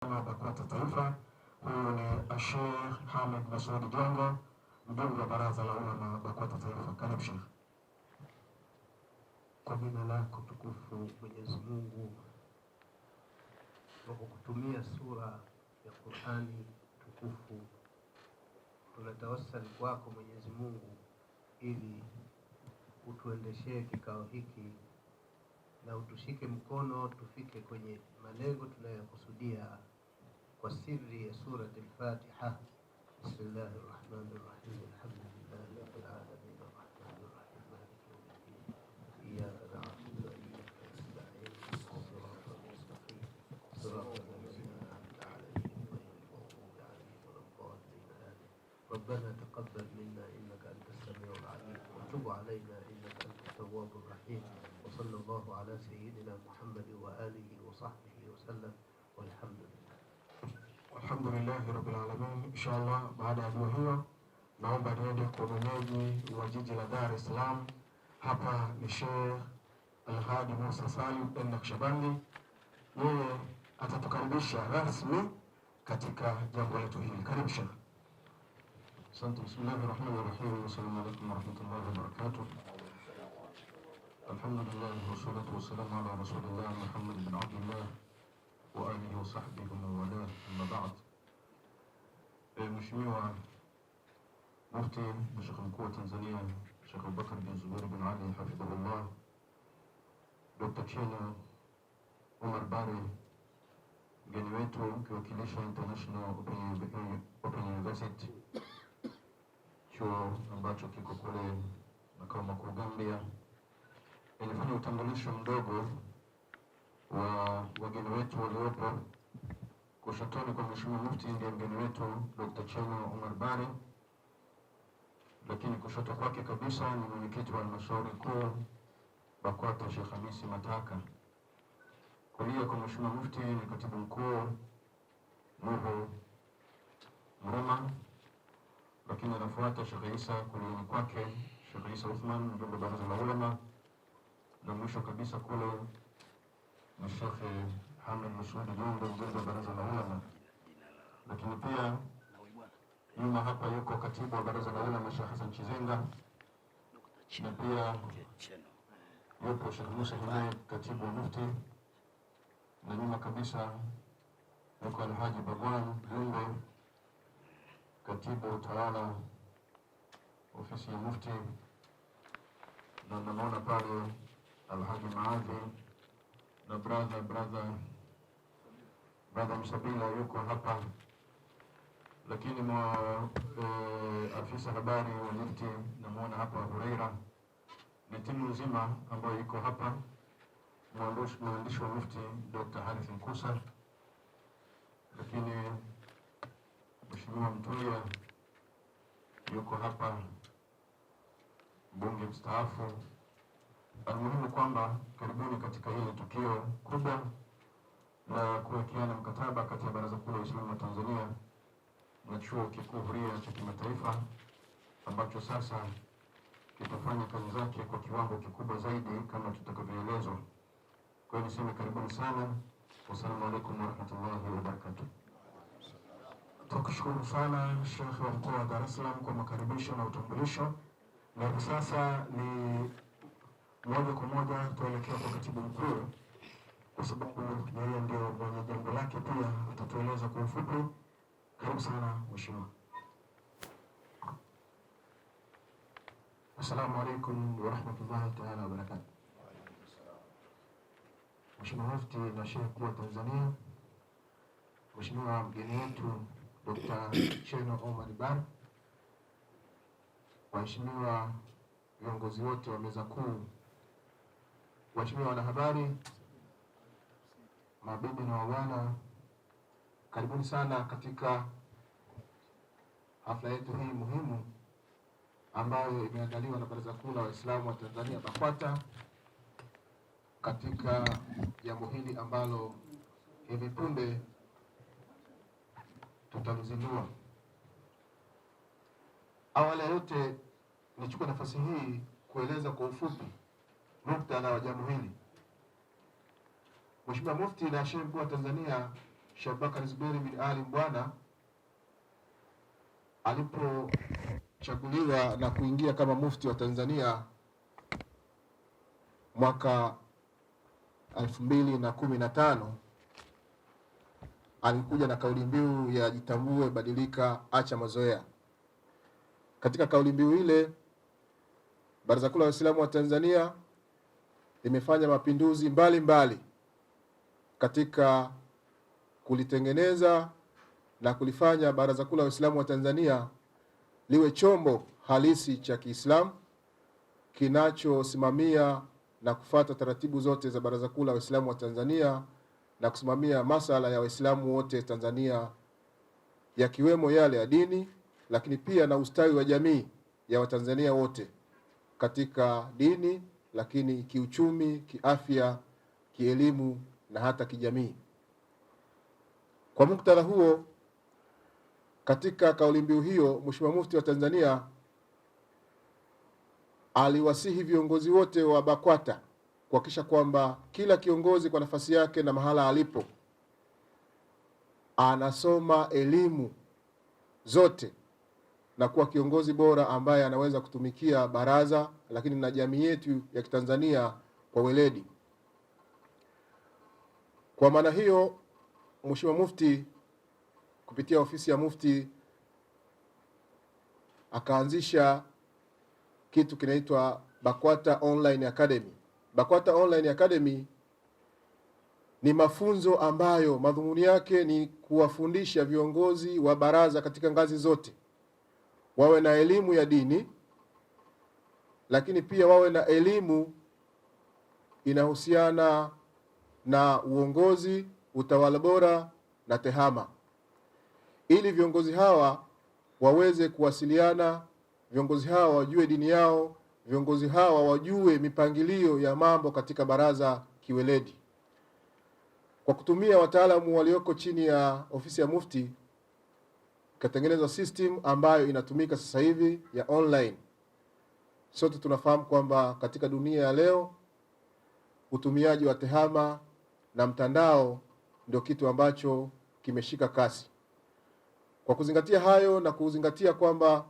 BAKWATA Taifa. Huyu ni Sheikh Hamid Masud Jongo, mjumbe wa Baraza la Ulama BAKWATA Taifa. Karibu Sheikh. Kwa jina lako tukufu Mwenyezi Mungu, kwa kutumia sura ya Qur'ani tukufu tunatawassali kwako Mwenyezi Mungu ili utuendeshee kikao hiki na utushike mkono tufike kwenye malengo tunayokusudia kwa siri ya sura al-Fatiha. Bismillahir Rahmanir Rahim. Alhamdulillahi Rabbil Alamin Arrahmanir Rahim Maliki Yawmiddin. Iyyaka na'budu wa iyyaka nasta'in. Siratal mustaqim. Siratal ladzina an'amta 'alayhim ghayril maghdubi 'alayhim waladdallin. ربنا تقبل منا إنك أنت السميع العليم وتب علينا إنك أنت التواب الرحيم. وصلى الله على سيدنا محمد وآله وصحبه وسلم والحمد لله. الحمد لله رب العالمين. إن شاء الله baada ya dua hiyo naomba niende kwa mwenyeji wa jiji la Dar es Salaam. Hapa ni Sheikh Al-Hadi Musa Salim Al-Naqshbandi. Yeye atatukaribisha rasmi katika jambo letu hili. Karibu Sheikh. Asante. Bismillahir Rahmanir Rahim. Assalamu alaykum wa rahmatullahi wa barakatuh. Alhamdulillah wassalatu wassalamu ala rasulillah Muhammad bin Abdullah wa alihi wa sahbihi wa mawala. Amma ba'd. Mheshimiwa Mufti na Sheikh Mkuu wa Tanzania Sheikh Abubakar bin Zubair bin Ali hafidhahullah, Dr. Chena Omar Bari, mgeni wetu ukiwakilisha International Open University, chuo ambacho kiko kule makao makuu Gambia. Nilifanya utambulisho mdogo wa wageni wetu waliopo. Kushatoni kwa Mheshimiwa Mufti ndiye mgeni wetu Dr. Chena Omar Bari, lakini kushoto kwake kabisa ni mwenyekiti wa halmashauri kuu BAKWATA Sheikh Hamisi Mataka. Kulia kwa Mheshimiwa Mufti ni katibu mkuu Nuhu Mruma, lakini anafuata Sheikh Isa. Kuliani kwake Sheikh Isa Uthman, mjumbe wa Baraza la Ulama, na mwisho kabisa kule ni Sheikh Hamid Masud Jongo, mjumbe wa Baraza la Ulama. Lakini pia nyuma hapa yuko katibu wa Baraza la Ulama Sheikh Hassan Chizenga, na pia yupo Sheikh Musa Himay, katibu wa Mufti, na nyuma kabisa yuko Alhaji Bagwan Lumbe, katibu wa utawala ofisi ya Mufti, na namuona pale Alhaji Maadhi na brother Msabila yuko hapa, lakini afisa habari wa Mufti namuona hapa Huraira, na timu nzima ambayo iko hapa, mwandishi wa Mufti Dr. Harith Mkusa, lakini Mheshimiwa Mtulia yuko hapa, mbunge mstaafu. Almuhimu kwamba karibuni katika hili tukio kubwa la kuwekeana mkataba kati ya Baraza Kuu la Waislamu wa Tanzania na Chuo Kikuu Huria cha Kimataifa, ambacho sasa kitafanya kazi zake kwa kiwango kikubwa zaidi kama tutakavyoelezwa. Kwa hiyo niseme karibuni sana. Wassalamu alaykum wa rahmatullahi wa barakatuh. Tukushukuru sana Sheikh wa Mkoa wa Dar es Salaam kwa makaribisho na utambulisho. Na hivi sasa ni moja kwa moja tuelekea kwa katibu mkuu, kwa sababu yeye ndio mwenye jambo lake, pia atatueleza kwa ufupi. Karibu sana Mheshimiwa. Assalamu alaykum wa rahmatullahi ta'ala wa barakatuh. Mheshimiwa Mufti na Sheikh Mkuu wa Tanzania, Mheshimiwa mgeni wetu Dr. Chena Omar Bari, waheshimiwa viongozi wote wa meza kuu, waheshimiwa wanahabari, mabibi na mabwana, karibuni sana katika hafla yetu hii muhimu ambayo imeandaliwa na Baraza Kuu la Waislamu wa Tanzania BAKWATA, katika jambo hili ambalo hivi punde tutalizindua. Awali ya yote nichukue nafasi hii kueleza kwa ufupi muktadha wa jambo hili. Mheshimiwa Mufti na Sheikh Mkuu wa Tanzania Sheikh Bakari Zuberi bin Ali Mbwana alipochaguliwa na kuingia kama mufti wa Tanzania mwaka 2015, alikuja na kauli mbiu ya jitambue, badilika, acha mazoea. Katika kauli mbiu ile, Baraza Kuu la Waislamu wa Tanzania limefanya mapinduzi mbalimbali katika kulitengeneza na kulifanya Baraza Kuu la Waislamu wa Tanzania liwe chombo halisi cha Kiislamu kinachosimamia na kufuata taratibu zote za Baraza Kuu la Waislamu wa Tanzania na kusimamia masala ya Waislamu wote Tanzania, yakiwemo yale ya dini, lakini pia na ustawi wa jamii ya Watanzania wote katika dini, lakini kiuchumi, kiafya, kielimu na hata kijamii. Kwa muktadha huo, katika kauli mbiu hiyo, Mheshimiwa Mufti wa Tanzania aliwasihi viongozi wote wa BAKWATA kuhakikisha kwamba kila kiongozi kwa nafasi yake na mahala alipo anasoma elimu zote na kuwa kiongozi bora ambaye anaweza kutumikia baraza lakini na jamii yetu ya Kitanzania kwa weledi. Kwa maana hiyo, Mheshimiwa Mufti kupitia ofisi ya Mufti akaanzisha kitu kinaitwa BAKWATA Online Academy. BAKWATA Online Academy ni mafunzo ambayo madhumuni yake ni kuwafundisha viongozi wa baraza katika ngazi zote wawe na elimu ya dini, lakini pia wawe na elimu inahusiana na uongozi, utawala bora na tehama, ili viongozi hawa waweze kuwasiliana, viongozi hawa wajue dini yao, viongozi hawa wajue mipangilio ya mambo katika baraza kiweledi. Kwa kutumia wataalamu walioko chini ya ofisi ya Mufti, katengenezwa system ambayo inatumika sasa hivi ya online. Sote tunafahamu kwamba katika dunia ya leo utumiaji wa tehama na mtandao ndio kitu ambacho kimeshika kasi. Kwa kuzingatia hayo na kuzingatia kwamba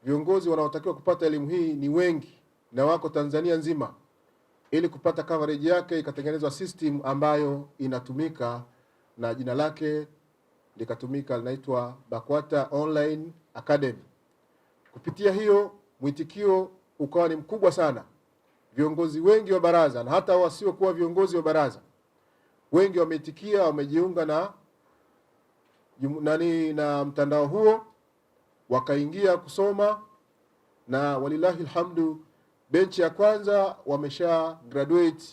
viongozi wanaotakiwa kupata elimu hii ni wengi na wako Tanzania nzima, ili kupata coverage yake ikatengenezwa system ambayo inatumika na jina lake likatumika, linaitwa BAKWATA Online Academy. Kupitia hiyo mwitikio ukawa ni mkubwa sana. Viongozi wengi wa baraza na hata wasiokuwa viongozi wa baraza wengi wameitikia, wamejiunga na mtandao huo, wakaingia kusoma, na walilahi alhamdu, benchi ya kwanza wamesha graduate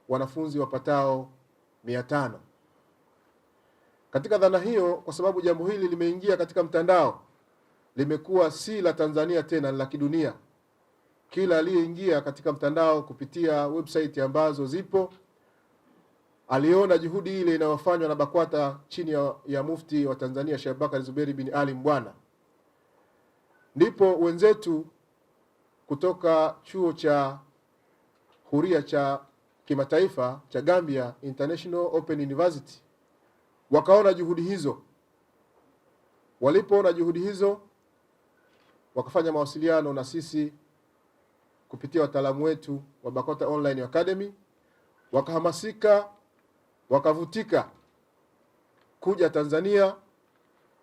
wanafunzi wapatao 500. Katika dhana hiyo, kwa sababu jambo hili limeingia katika mtandao, limekuwa si la Tanzania tena, la kidunia. Kila aliyeingia katika mtandao kupitia website ambazo zipo aliona juhudi ile inayofanywa na BAKWATA chini ya Mufti wa Tanzania Sheikh Bakari Zuberi bin Ali Mbwana. Ndipo wenzetu kutoka chuo cha huria cha kimataifa cha Gambia International Open University wakaona juhudi hizo. Walipoona juhudi hizo, wakafanya mawasiliano na sisi kupitia wataalamu wetu wa BAKWATA Online Academy, wakahamasika, wakavutika kuja Tanzania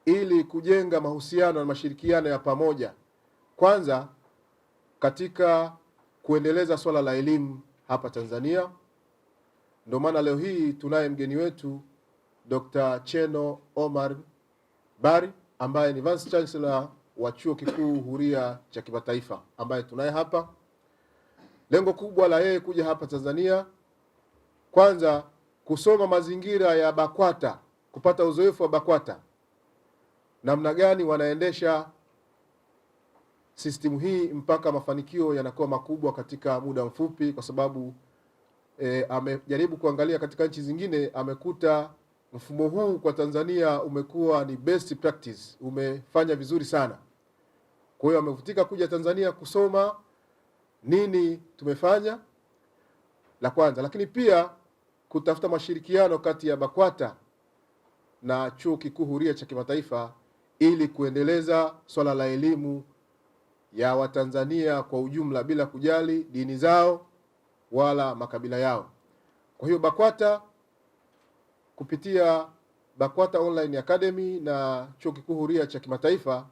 ili kujenga mahusiano na mashirikiano ya pamoja, kwanza katika kuendeleza swala la elimu hapa Tanzania. Ndio maana leo hii tunaye mgeni wetu Dr. Cheno Omar Bari ambaye ni Vice Chancellor wa Chuo Kikuu Huria cha Kimataifa ambaye tunaye hapa. Lengo kubwa la yeye kuja hapa Tanzania, kwanza kusoma mazingira ya BAKWATA, kupata uzoefu wa BAKWATA, namna gani wanaendesha system hii mpaka mafanikio yanakuwa makubwa katika muda mfupi, kwa sababu amejaribu kuangalia katika nchi zingine, amekuta mfumo huu kwa Tanzania umekuwa ni best practice, umefanya vizuri sana. Kwa hiyo amevutika kuja Tanzania kusoma nini tumefanya, la kwanza, lakini pia kutafuta mashirikiano kati ya BAKWATA na Chuo Kikuu Huria cha Kimataifa ili kuendeleza swala la elimu ya Watanzania kwa ujumla bila kujali dini zao wala makabila yao. Kwa hiyo BAKWATA kupitia BAKWATA Online Academy na Chuo Kikuu Huria cha Kimataifa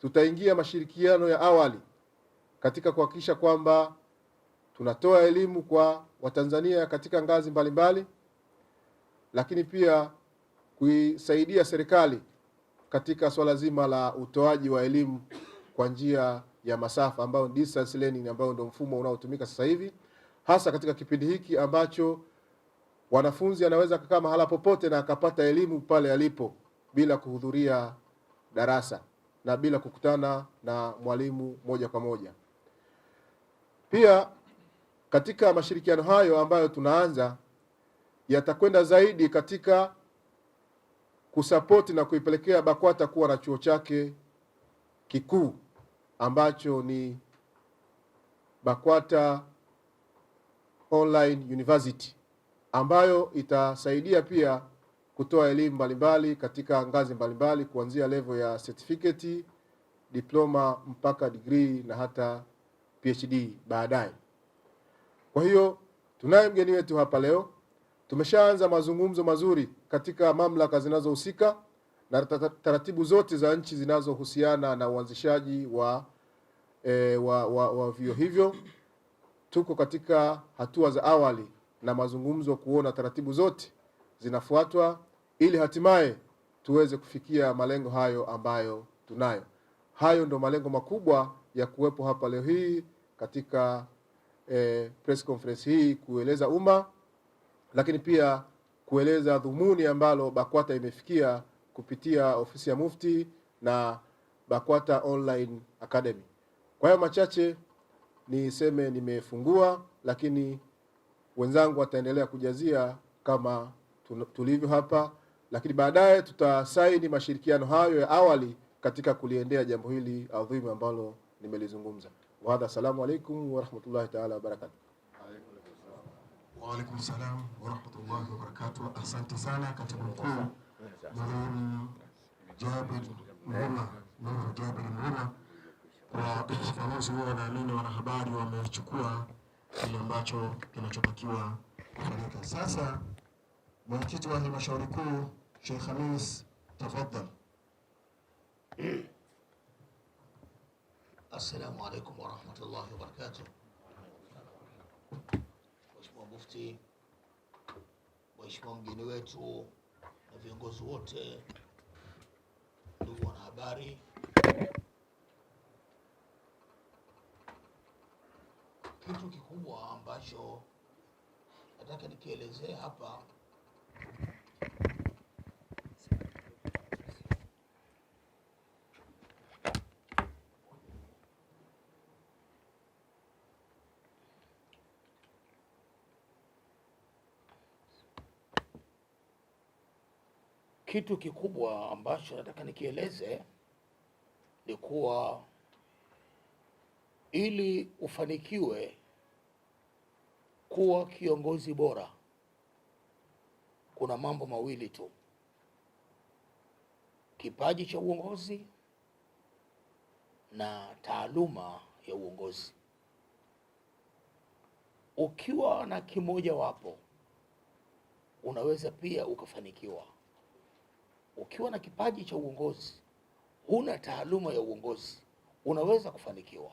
tutaingia mashirikiano ya awali katika kuhakikisha kwamba tunatoa elimu kwa Watanzania katika ngazi mbalimbali, lakini pia kuisaidia serikali katika swala zima la utoaji wa elimu kwa njia ya masafa ambayo distance learning, ambayo ndio mfumo unaotumika sasa hivi, hasa katika kipindi hiki ambacho wanafunzi anaweza kukaa mahala popote na akapata elimu pale alipo bila kuhudhuria darasa na bila kukutana na mwalimu moja kwa moja. Pia katika mashirikiano hayo ambayo tunaanza yatakwenda zaidi katika kusapoti na kuipelekea BAKWATA kuwa na chuo chake kikuu ambacho ni BAKWATA Online University, ambayo itasaidia pia kutoa elimu mbalimbali katika ngazi mbalimbali kuanzia level ya certificate, diploma mpaka degree na hata PhD baadaye. Kwa hiyo tunaye mgeni wetu hapa leo. Tumeshaanza mazungumzo mazuri katika mamlaka zinazohusika na taratibu zote za nchi zinazohusiana na uanzishaji wa vyuo hivyo. Tuko katika hatua za awali na mazungumzo kuona taratibu zote zinafuatwa ili hatimaye tuweze kufikia malengo hayo ambayo tunayo. Hayo ndo malengo makubwa ya kuwepo hapa leo hii katika press conference hii, kueleza umma, lakini pia kueleza dhumuni ambalo BAKWATA imefikia kupitia ofisi ya Mufti na BAKWATA Online Academy. Kwa hiyo machache niseme nimefungua, lakini wenzangu wataendelea kujazia kama tulivyo hapa, lakini baadaye tutasaini mashirikiano hayo ya awali katika kuliendea jambo hili adhimu ambalo nimelizungumza. Wa hadha, assalamu alaykum wa rahmatullahi ta'ala wa barakatuh. Wa alaykum salam wa rahmatullahi wa barakatuh. Asante sana Katibu Mkuu Nuru Jabir Mruma kwa ufafanuzi huo. Naamini wanahabari wamechukua kile ambacho kinachotakiwa kufanyika. Sasa mwenyekiti wa halmashauri kuu Sheikh Khamis, tafadhali. Assalamu alaikum wa rahmatullahi wa barakatuh. Mheshimiwa Mufti, Mheshimiwa mgeni wetu na viongozi wote, ndugu wanahabari, kitu kikubwa ambacho nataka nikielezea hapa ni kuwa ili ufanikiwe kuwa kiongozi bora, kuna mambo mawili tu: kipaji cha uongozi na taaluma ya uongozi. Ukiwa na kimoja wapo, unaweza pia ukafanikiwa. Ukiwa na kipaji cha uongozi, huna taaluma ya uongozi, unaweza kufanikiwa.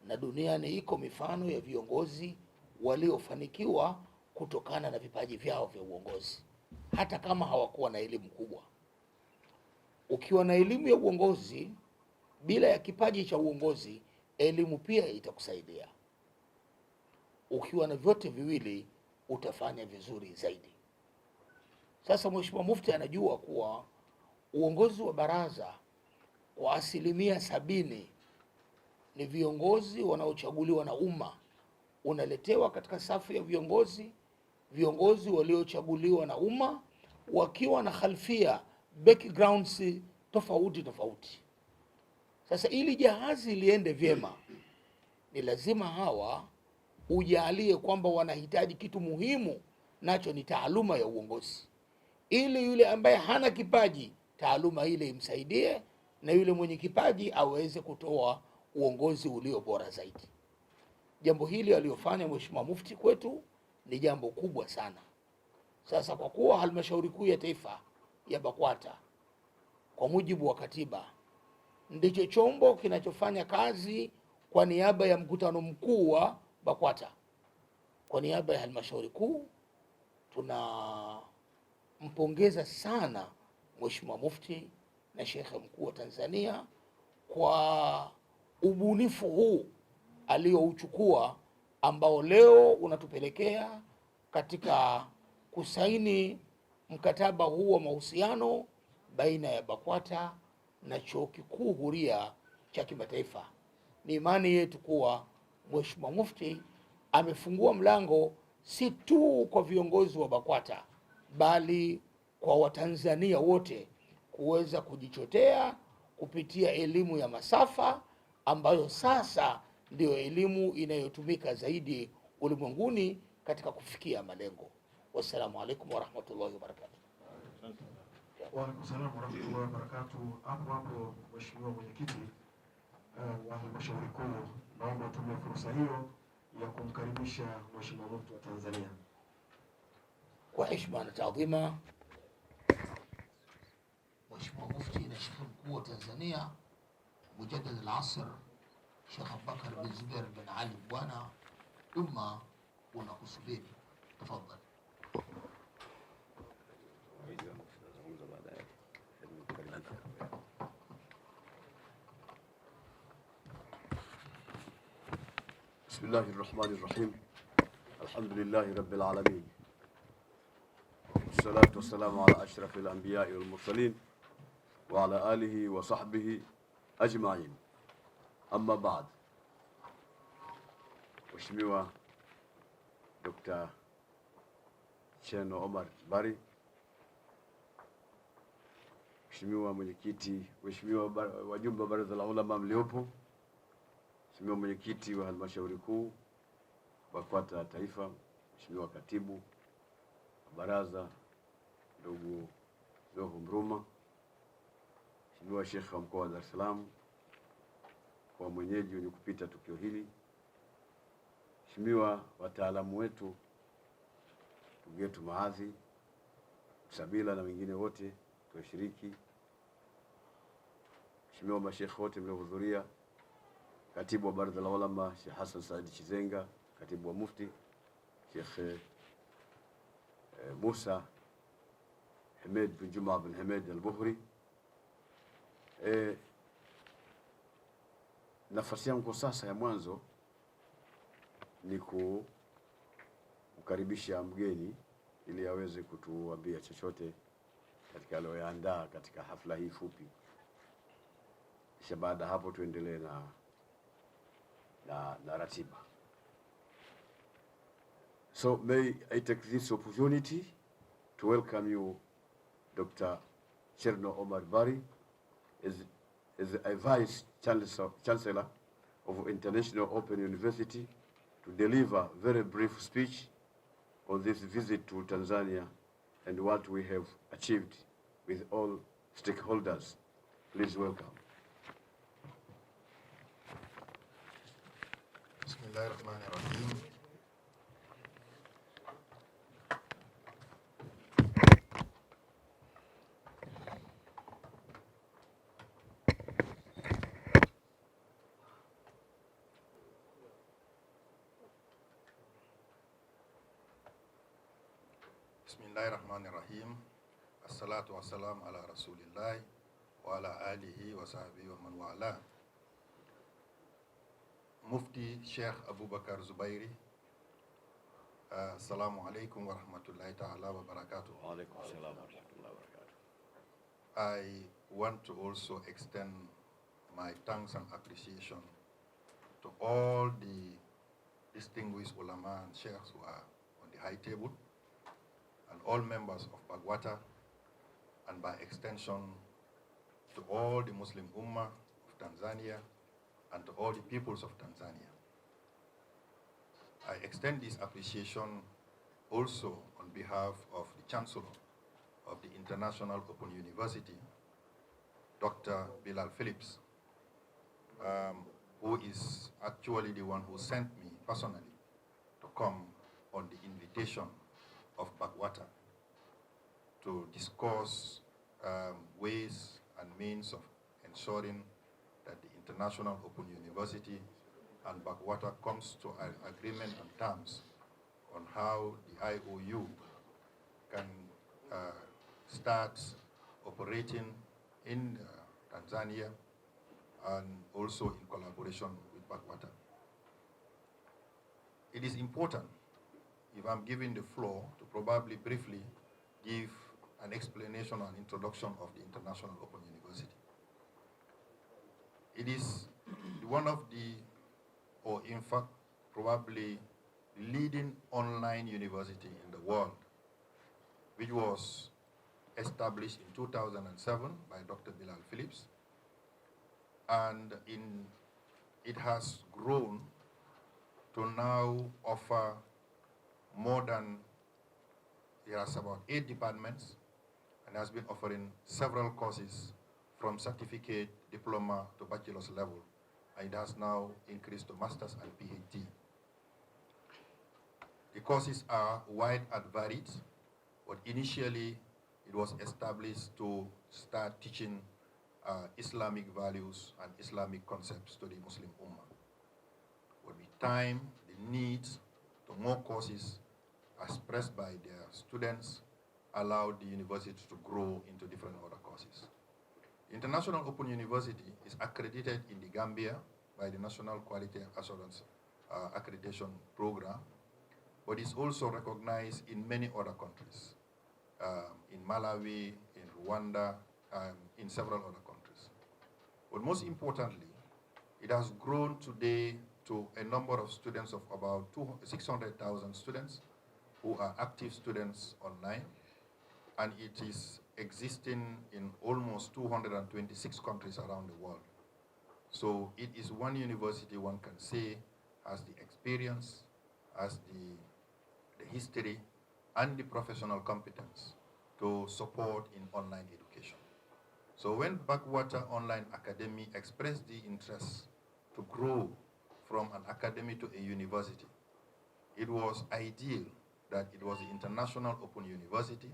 Na duniani iko mifano ya viongozi waliofanikiwa kutokana na vipaji vyao vya uongozi, hata kama hawakuwa na elimu kubwa. Ukiwa na elimu ya uongozi bila ya kipaji cha uongozi, elimu pia itakusaidia. Ukiwa na vyote viwili, utafanya vizuri zaidi. Sasa Mheshimiwa Mufti anajua kuwa uongozi wa baraza kwa 70% ni viongozi wanaochaguliwa na umma. Unaletewa katika safu ya viongozi waliochaguliwa na umma wakiwa na khalfia, backgrounds tofauti. Sasa ili jahazi liende vyema, ni lazima hawa ujalie kwamba wanahitaji kitu muhimu, nacho ni taaluma ya uongozi. ili yule ambaye hana kipaji taaluma ile imsaidie, na yule mwenye kipaji aweze kutoa uongozi ulio bora zaidi. Jambo hili aliyofanya Mheshimiwa Mufti kwetu ni jambo kubwa sana. Sasa kwa kuwa halmashauri kuu ya taifa ya BAKWATA kwa mujibu wa katiba ndicho chombo kinachofanya kazi kwa niaba ya mkutano mkuu wa BAKWATA, kwa niaba ya halmashauri kuu tunampongeza sana Mheshimiwa Mufti na Shekhe Mkuu wa Tanzania kwa ubunifu huu aliyouchukua, ambao leo unatupelekea katika kusaini mkataba huu wa mahusiano baina ya BAKWATA na Chuo Kikuu Huria cha Kimataifa. Ni imani yetu kuwa Mheshimiwa Mufti amefungua mlango si tu kwa viongozi wa BAKWATA bali kwa Watanzania wote kuweza kujichotea kupitia elimu ya masafa ambayo sasa ndio elimu inayotumika zaidi ulimwenguni katika kufikia malengo. Wassalamu alaikum warahmatullahi wabarakatuh. Wa alaikum salaam warahmatullahi wabarakatuh. Hapo Mheshimiwa Mwenyekiti wa halmashauri kuu, naomba tumie fursa hiyo ya kumkaribisha Mheshimiwa Mufti wa Tanzania. Kwa heshima na taadhima, Mheshimiwa Mufti na Sheikh Mkuu wa Tanzania Mujaddid al-Asr Sheikh Abubakar bin Zubair bin Ali Bwana, umma unakusubiri. Tafadhali. بسم الله الرحمن الرحيم. الحمد لله رب العالمين، والصلاة والسلام على أشرف الأنبياء والمرسلين وعلى آله وصحبه أجمعين. أما بعد، Mheshimiwa Dr. Cherno Omar Bari, Mheshimiwa Mwenyekiti, Mheshimiwa wajumbe wa Baraza la Ulama mliopo, Mheshimiwa Mwenyekiti wa Halmashauri Kuu BAKWATA Taifa, Mheshimiwa Katibu Baraza ndugu Zohu Mruma, Mheshimiwa Sheikh wa Mkoa wa Dar es Salaam, kwa mwenyeji wenye kupita tukio hili, Mheshimiwa wataalamu wetu, ndugu yetu Maadhi, Sabila na wengine wote tulioshiriki, Mheshimiwa mashekhe wote mliohudhuria, Katibu wa Baraza la Ulama Sheikh Hassan Said Chizenga, Katibu wa Mufti Sheikh Musa Hamed bin Juma bin Hamed al-Buhri. Nafasi yangu sasa ya mwanzo ni kukaribisha mgeni ili aweze kutuambia chochote katika aliyoandaa katika hafla hii fupi, kisha baada hapo tuendelee na ratiba. So may I take this opportunity to welcome you, Dr. Cherno Omar Bari, as a Vice Chancellor of International Open University, to deliver a very brief speech on this visit to Tanzania and what we have achieved with all stakeholders. Please welcome. Bismillahirrahmanirrahim. Bismillahirrahmanirrahim. Assalatu wassalam ala rasulillah wa ala alihi wa sahbihi wa man wala. Mufti Sheikh Abubakar Zubairi, assalamu alaikum wa rahmatullahi ta'ala wa barakatuh. Wa alaikum assalam wa rahmatullahi wa barakatuh. I want to also extend my thanks and appreciation to all the distinguished ulama and sheikhs who are on the high table, and all members of BAKWATA, and by extension to all the Muslim Ummah of Tanzania and to all the peoples of Tanzania. I extend this appreciation also on behalf of the Chancellor of the International Open University, Dr. Bilal Phillips, who is actually the one who sent me personally to come on the invitation of Bakwata to discuss ways and means of ensuring that the International Open University and Bakwata comes to an agreement and terms on how the IOU can start operating in Tanzania and also in collaboration with Bakwata. It is important, if I'm given the floor, to probably briefly give an explanation and introduction of the International Open University. It is one of the, or in fact, probably the leading online university in the world, which was established in 2007 by Dr. Bilal Phillips, and it has grown to now offer more than, it has about 8 departments, and has been offering several courses from certificate, diploma to bachelor's level, and it has now increased to master's and PhD. The courses are wide and varied, but initially it was established to start teaching Islamic values and Islamic concepts to the Muslim Ummah. But with time, the needs to more courses expressed by their students allowed the university to grow into different other courses. International Open University is accredited in the Gambia by the National Quality Assurance Accreditation Program, but is also recognized in many other countries, in Malawi, in Rwanda, in several other countries. But most importantly, it has grown today to a number of students of about 600,000 students who are active students online, and it is existing in almost 226 countries around the world. So it is one university one can say has the experience, has the history, and the professional competence to support in online education. So when Bakwata Online Academy expressed the interest to grow from an academy to a university, it was ideal that it was the International Open University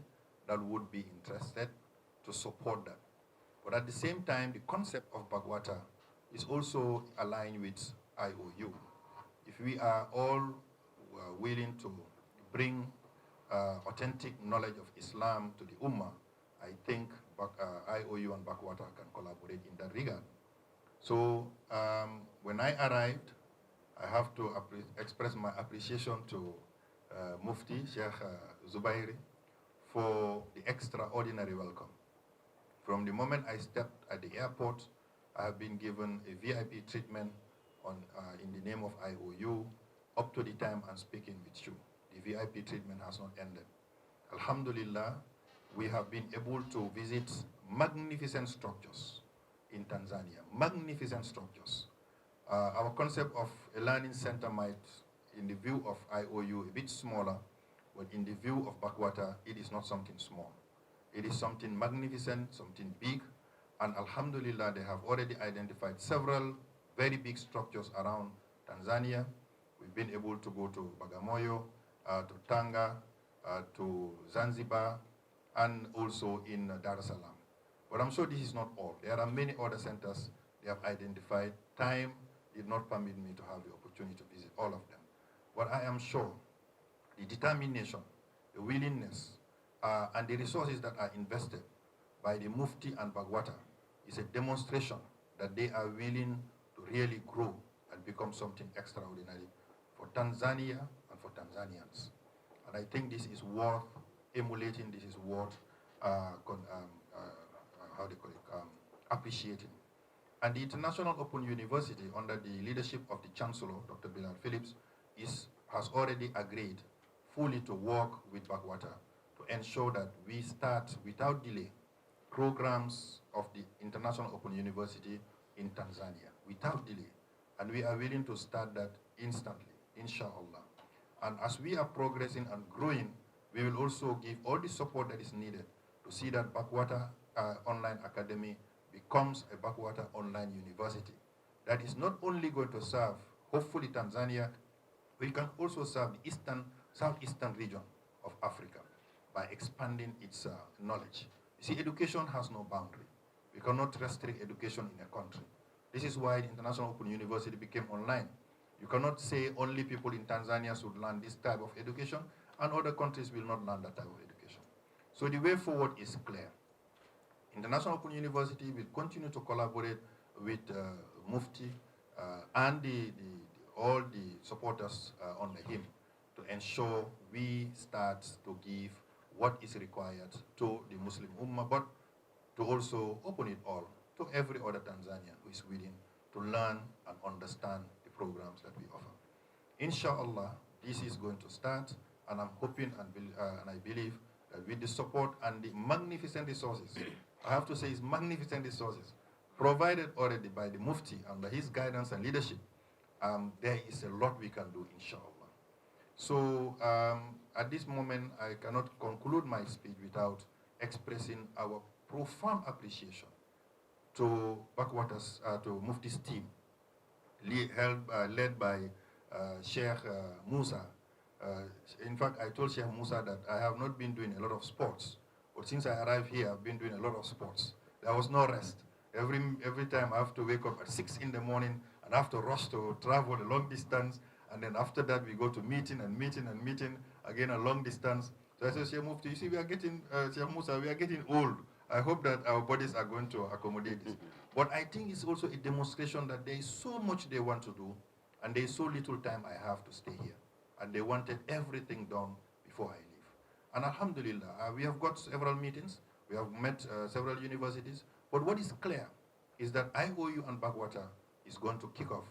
that would be interested to support that. But at the same time, the concept of Bakwata is also aligned with IOU. If we are all willing to bring authentic knowledge of Islam to the Ummah, I think IOU and Bakwata can collaborate in that regard. So when I arrived, I have to express my appreciation to Mufti Sheikh Zubairi for the extraordinary welcome. From the moment I stepped at the airport, I have been given a VIP treatment in the name of IOU up to the time I'm speaking with you. The VIP treatment has not ended. Alhamdulillah, we have been able to visit magnificent structures in Tanzania, magnificent structures. Our concept of a learning center might, in the view of IOU, a bit smaller, but in the view of Bakwata, it is not something small. It is something magnificent, something big, and alhamdulillah, they have already identified several very big structures around Tanzania. We've been able to go to Bagamoyo, to Tanga, to Zanzibar, and also in Dar es Salaam. But I'm sure this is not all. There are many other centers they have identified. Time did not permit me to have the opportunity to visit all of them. But I am sure the determination, the willingness, and the resources that are invested by the Mufti and Bakwata is a demonstration that they are willing to really grow and become something extraordinary for Tanzania and for Tanzanians. And I think this is worth emulating, this is worth appreciating. And the International Open University, under the leadership of the Chancellor, Dr. Bilal Phillips, has already agreed fully to work with Bakwata to ensure that we start without delay programs of the International Open University in Tanzania, without delay. And we are willing to start that instantly, inshallah. And as we are progressing and growing, we will also give all the support that is needed to see that Bakwata Online Academy becomes a Bakwata Online University that is not only going to serve, hopefully, Tanzania, we can also serve the southeastern region of Africa by expanding its knowledge. You see, education has no boundary. We cannot restrict education in a country. This is why the International Open University became online. You cannot say only people in Tanzania should learn this type of education and other countries will not learn that type of education. So the way forward is clear. International Open University will continue to collaborate with Mufti and all the supporters under him to ensure we start to give what is required to the Muslim Ummah, but to also open it all to every other Tanzanian who is willing to learn and understand the programs that we offer. Inshallah, this is going to start, and I'm hoping and I believe that with the support and the magnificent resources, I have to say it's magnificent resources, provided already by the Mufti under his guidance and leadership, there is a lot we can do, inshallah. So at this moment, I cannot conclude my speech without expressing our profound appreciation to Backwaters, to Mufti's team, led by Sheikh Musa. In fact, I told Sheikh Musa that I have not been doing a lot of sports, but since I arrived here, I've been doing a lot of sports. There was no rest. Every time I have to wake up at 6 in the morning and I have to rush to travel a long distance, and then after that we go to meeting, again a long distance. So I said, Sheikh Mufti, you see, we are getting, Sheikh Musa, we are getting old. I hope that our bodies are going to accommodate this. But I think it's also a demonstration that there is so much they want to do, and there is so little time I have to stay here. And they wanted everything done before I leave. And alhamdulillah, we have got several meetings, we have met several universities, but what is clear is that IOU and Bakwata is going to kick off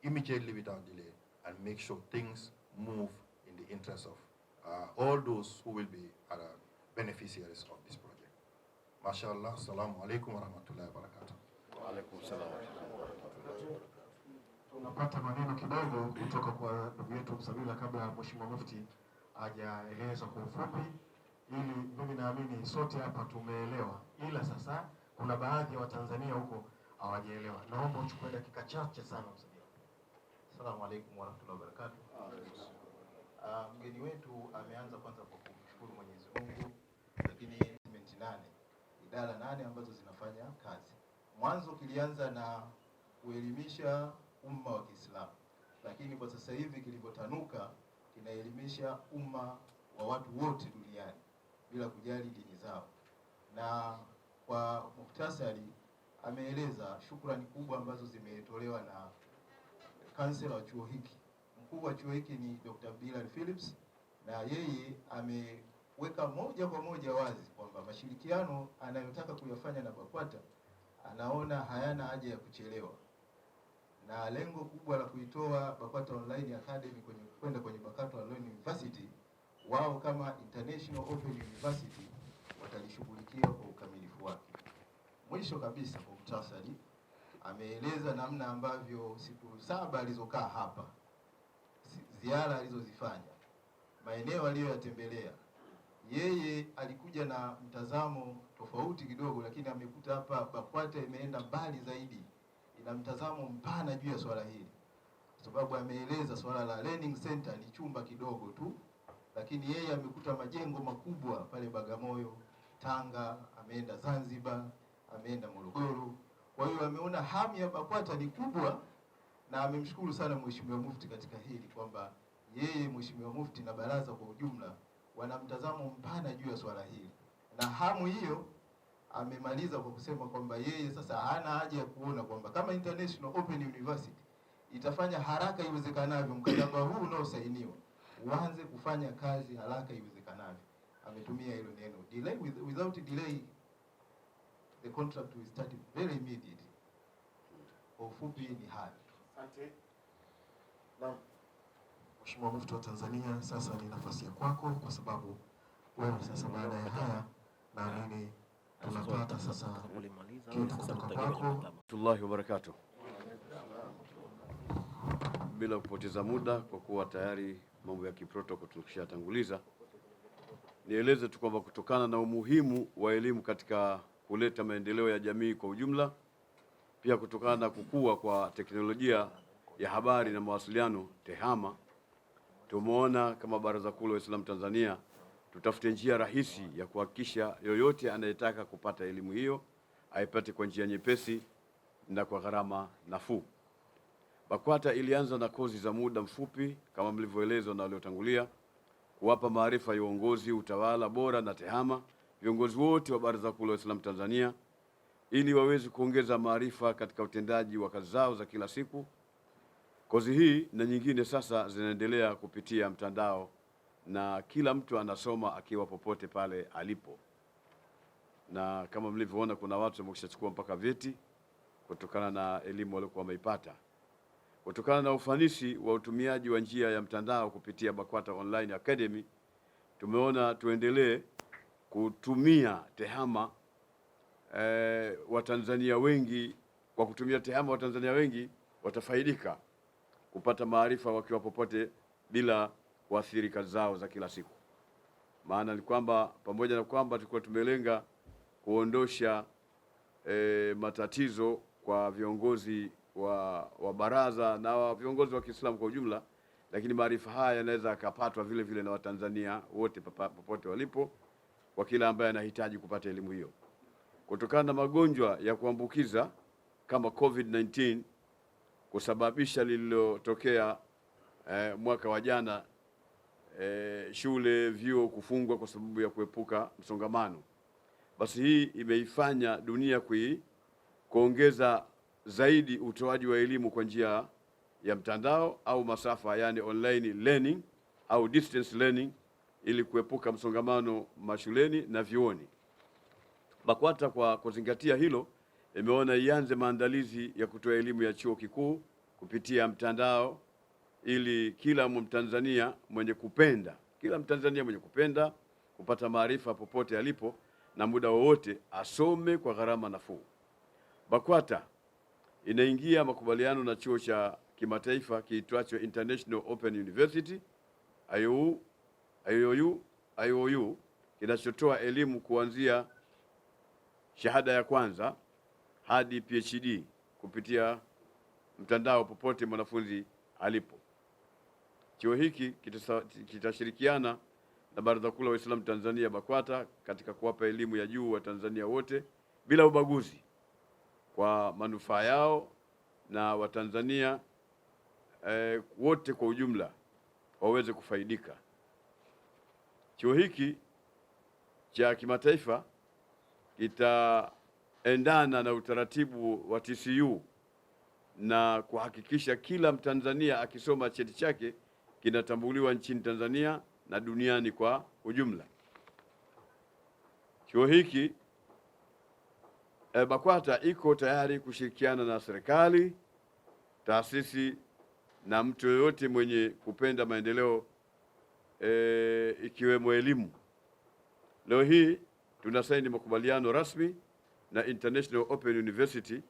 immediately without delay and make sure things move in the interest of all those who will be beneficiaries of this project. MashaAllah, assalamu alaikum wa rahmatullahi wa barakatuh. Wa alaikum salam. Tunapata maneno kidogo kutoka kwa ndugu yetu Msamila kabla Mheshimiwa Mufti hajaeleza kwa ufupi, ili mimi naamini sote hapa tumeelewa, ila sasa kuna baadhi ya Watanzania huko hawajaelewa. Naomba uchukue dakika chache sana Msamila. Assalamu alaikum wa rahmatullahi wa barakatuh. Mgeni wetu ameanza kwanza kwa kumshukuru Mwenyezi Mungu, lakini element 8, idara 8 ambazo zinafanya kazi. Mwanzo kilianza na kuelimisha umma wa Kiislamu, lakini kwa sasa hivi kilivyotanuka kinaelimisha umma wa watu wote duniani bila kujali dini zao. Na kwa muhtasari ameeleza shukrani kubwa ambazo zimetolewa na kansela wa chuo hiki. Mkuu wa chuo hiki ni Dr. Bilal Phillips, na yeye ameweka moja kwa moja wazi kwamba mashirikiano anayotaka kuyafanya na Bakwata anaona hayana haja ya kuchelewa, na lengo kubwa la kuitoa Bakwata Online Academy kwenda kwenye Bakwata Online University, wao kama International Open University watalishughulikia kwa ukamilifu wake. Mwisho kabisa, kwa muhtasari, ameeleza namna ambavyo siku 7 alizokaa hapa, ziara alizozifanya, maeneo aliyoyatembelea. Yeye alikuja na mtazamo tofauti kidogo, lakini amekuta hapa Bakwata imeenda mbali zaidi, ina mtazamo mpana juu ya swala hili, kwa sababu ameeleza swala la learning center ni chumba kidogo tu, lakini yeye amekuta majengo makubwa pale Bagamoyo, Tanga, ameenda Zanzibar, ameenda Morogoro. Kwa hiyo ameona hamu ya Bakwata ni kubwa, na amemshukuru sana Mheshimiwa Mufti katika hili kwamba yeye Mheshimiwa Mufti na baraza kwa ujumla wana mtazamo mpana juu ya swala hili, na hamu hiyo amemaliza kwa kusema kwamba yeye sasa hana haja ya kuona kwamba kama International Open University itafanya haraka iwezekanavyo mkataba huu unaosainiwa uanze kufanya kazi haraka iwezekanavyo. Ametumia hilo neno delay, without delay the contract will start very immediately. Kwa ufupi ni hali. Asante. Na Mheshimiwa Mufti wa Tanzania, sasa ni nafasi ya kwako, kwa sababu wewe sasa baada ya haya naamini tunapata sasa kitu kutoka kwako. Warahmatullahi wabarakatuh. Bila kupoteza muda, kwa kuwa tayari mambo ya kiprotoko tumeshatanguliza, nieleze tu kwamba kutokana na umuhimu wa elimu katika kuleta maendeleo ya jamii kwa ujumla, pia kutokana na kukua kwa teknolojia ya habari na mawasiliano TEHAMA, tumeona kama Baraza Kuu la Waislamu Tanzania tutafute njia rahisi ya kuhakikisha yoyote anayetaka kupata elimu hiyo aipate kwa njia nyepesi na kwa gharama nafuu. BAKWATA ilianza na kozi za muda mfupi kama mlivyoelezwa na waliotangulia, kuwapa maarifa ya uongozi, utawala bora na TEHAMA viongozi wote wa Baraza Kuu la Waislamu Tanzania ili waweze kuongeza maarifa katika utendaji wa kazi zao za kila siku. Kozi hii na nyingine sasa zinaendelea kupitia mtandao na kila mtu anasoma akiwa popote pale alipo. Na kama mlivyoona kuna watu wameshachukua mpaka vyeti kutokana na elimu waliokuwa wameipata. Kutokana na ufanisi wa utumiaji wa njia ya mtandao kupitia BAKWATA Online Academy, tumeona tuendelee kutumia TEHAMA. Watanzania wengi kwa kutumia TEHAMA, Watanzania wengi watafaidika kupata maarifa wakiwa popote bila kuathiri kazi zao za kila siku. Maana ni kwamba pamoja na kwamba tulikuwa tumelenga kuondosha matatizo kwa viongozi wa baraza na viongozi wa Kiislamu kwa ujumla, lakini maarifa haya yanaweza yakapatwa vile vile na Watanzania wote popote walipo, kwa kila ambaye anahitaji kupata elimu hiyo. Kutokana na magonjwa ya kuambukiza kama COVID-19 kusababisha lililotokea mwaka wa jana, shule, vyuo kufungwa kwa sababu ya kuepuka msongamano, basi hii imeifanya dunia kuongeza zaidi utoaji wa elimu kwa njia ya mtandao au masafa, yani online learning au distance learning, ili kuepuka msongamano mashuleni na vyuoni. BAKWATA kwa kuzingatia hilo imeona ianze maandalizi ya kutoa elimu ya chuo kikuu kupitia mtandao ili kila Mtanzania mwenye kupenda kupata maarifa popote alipo na muda wowote asome kwa gharama nafuu. BAKWATA inaingia makubaliano na chuo cha kimataifa kiitwacho International Open University IOU kinachotoa elimu kuanzia shahada ya kwanza hadi PhD kupitia mtandao popote mwanafunzi alipo. Chuo hiki kitashirikiana na Baraza Kuu la Waislamu Tanzania BAKWATA katika kuwapa elimu ya juu wa Tanzania wote bila ubaguzi kwa manufaa yao, na Watanzania wote kwa ujumla waweze kufaidika. Chuo hiki cha kimataifa kitaendana na utaratibu wa TCU na kuhakikisha kila Mtanzania akisoma cheti chake kinatambuliwa nchini Tanzania na duniani kwa ujumla. Chuo hiki BAKWATA iko tayari kushirikiana na serikali, taasisi na mtu yoyote mwenye kupenda maendeleo ikiwemo elimu. Leo hii tunasaini makubaliano rasmi na International Open University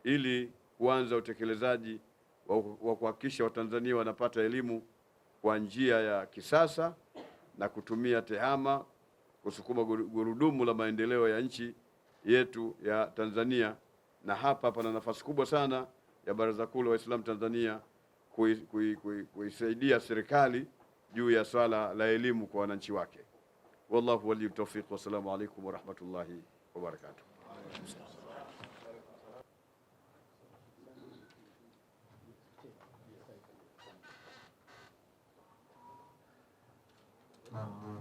ili kuanza utekelezaji wa kuhakikisha Watanzania wanapata elimu kwa njia ya kisasa na kutumia TEHAMA kusukuma gurudumu la maendeleo ya nchi yetu ya Tanzania. Na hapa pana nafasi kubwa sana ya Baraza Kuu la Waislamu Tanzania kuisaidia serikali juu ya swala la elimu kwa wananchi wake. Wallahu waliyu tawfiq. Wassalamu alaikum warahmatullahi wabarakatuh.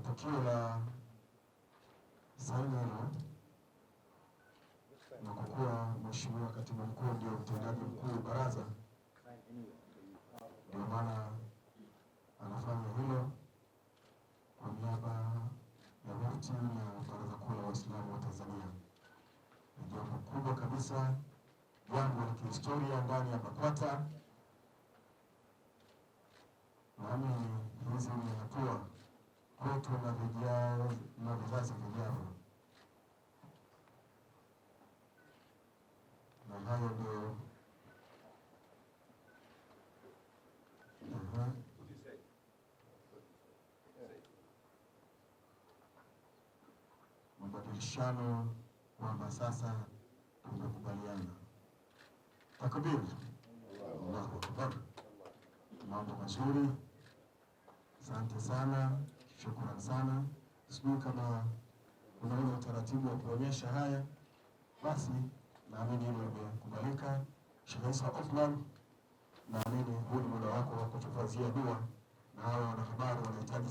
Tukio la saini hilo na kwa kuwa Mheshimiwa Katibu Mkuu ndio mtendaji mkuu baraza, ndio maana anafanya hilo kwa niaba ya Mufti na Baraza Kuu la Waislamu wa Tanzania. Ni jambo kubwa kabisa, jambo la kihistoria ndani ya BAKWATA. Nami hizi ni hatua kwetu na vizazi vijavyo, na hayo ndio mapishano kwamba sasa tumekubaliana. Takbir, Allahu Akbar. Mambo mazuri, asante sana, shukrani sana. Sijui kama kuna ule utaratibu wa kuonyesha haya, basi naamini hilo limekubalika. Sheikh Isa Othman, naamini huu ni muda wako wa kutufazia dua, na hawa wanahabari wanahitaji